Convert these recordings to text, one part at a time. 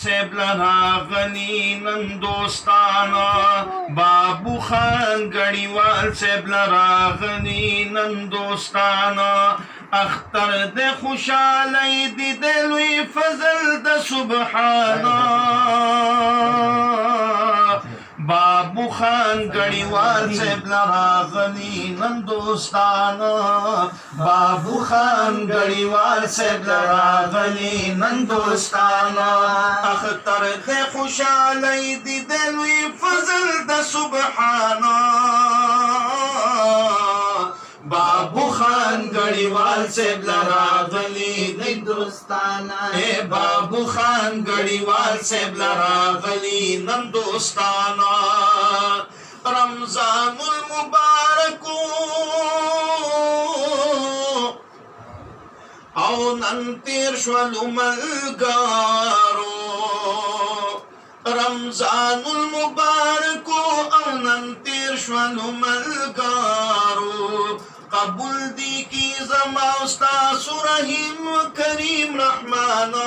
صاحب لراغلی نن دوستانا بابو خان گڑیوال صاحب لراغلی نن دوستانا اختر د خوشالی دی دلوی فضل د سبحانا بابو خان گڑیوال صاحب لراغلی نن دوستانا بابو خان گڑیوال صاحب لراغلی نن دوستانا اختر د خوشالی دی دلوی فضل د سبحانا بابو خان گڑیوال صاحب لراغلی نن دوستانا اے بابو خان گڑیوال صاحب لراغلی نن دوستانا رمضان المبارک او نن تیر شولو ملګرو رمضان المبارک او نن تیر شولو ملګرو قبول دی کی زما استاسو رحیم کریم رحمانا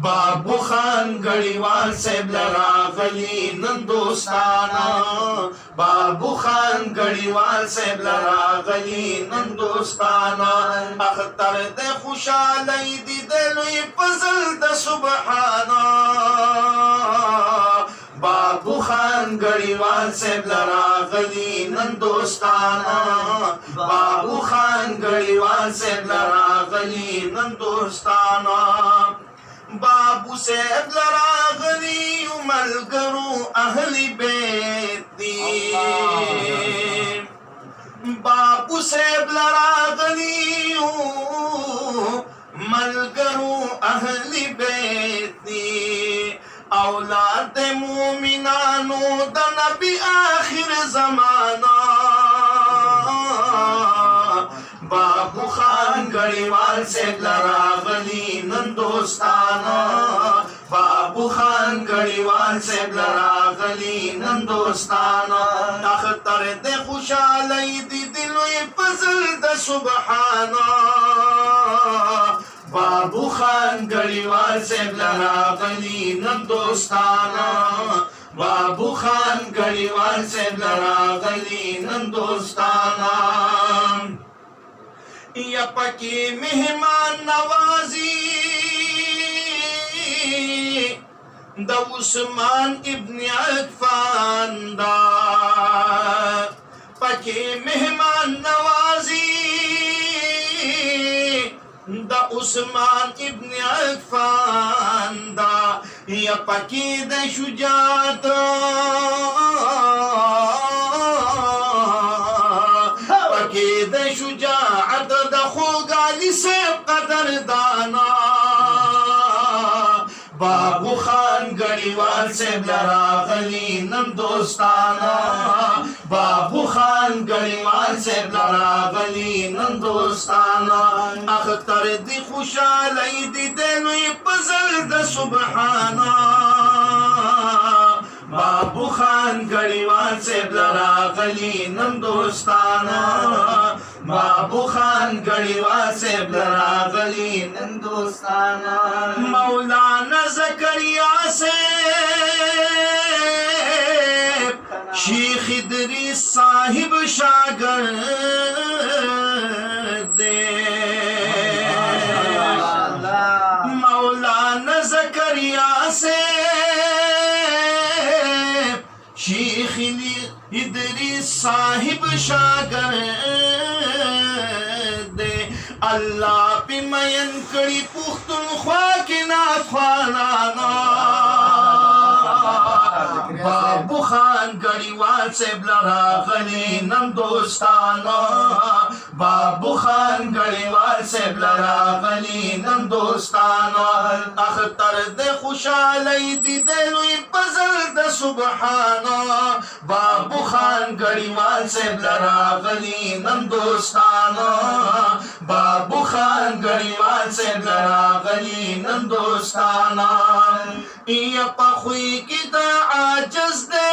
بابو خان گڑیوال صاحب لراغلی نن دوستانا بابو خان گڑیوال صاحب لراغلی نن دوستانا اختر د خوشالی دی دلوی فضل د سبحانا بابو خان گڑیوال صاحب لراغلی نن دوستانا بابو خان گڑیوال صاحب لراغلی نن دوستانا بابو صاحب لراغلی ملګرو اهل بیت دی بابو صاحب لراغلی ملګرو اهل بیت دی اولاد مومنانو د نبی آخر زمانہ بابو خان گڑیوال صاحب لراغلی نن دوستانا بابو خان گڑیوال صاحب لراغلی نن دوستانا اختر د خوشالی دی دلوی فضل د سبحانا بابو خان گڑیوال صاحب لراغلی نن دوستانا بابو خان گڑیوال صاحب لراغلی نن دوستانا یا پکی مہمان نوازی دا عثمان ابن عفان دا پکی مہمان نوازی دا عثمان ابن عفان دا یا پکی دا شجاعت پکی دا شجاعت دا خوگالی سیب قدر دانا بابو خان گڑیوال صاحب لراغلی نن دوستانا بابو خان گڑیوال صاحب لراغلی نن دوستانا اختر دی خوشالی دی دلوی پزل د سبحانا بابو خان گڑیوال صاحب لراغلی نن دوستانا بابو خان گڑیوال صاحب لراغلی نن دوستانا مولانا زکریا صاحب شیخ ادریس صاحب شاگرد مولانا زکریا صاحب شیخ ادریس صاحب شاگرد اللہ پی مین کڑی پختونخوا کی ناخوانانا بابو خان گڑیوال صاحب لراغلی نن دوستانا بابو خان گڑیوال صاحب لراغلی نن دوستانا اختر د خوشالی دی دلوی پزل د سبحانا بابو خان گڑیوال صاحب لراغلی نن دوستانا بابو خان گڑیوال صاحب لراغلی نن دوستانا یا پخوی کی دا عاجز دے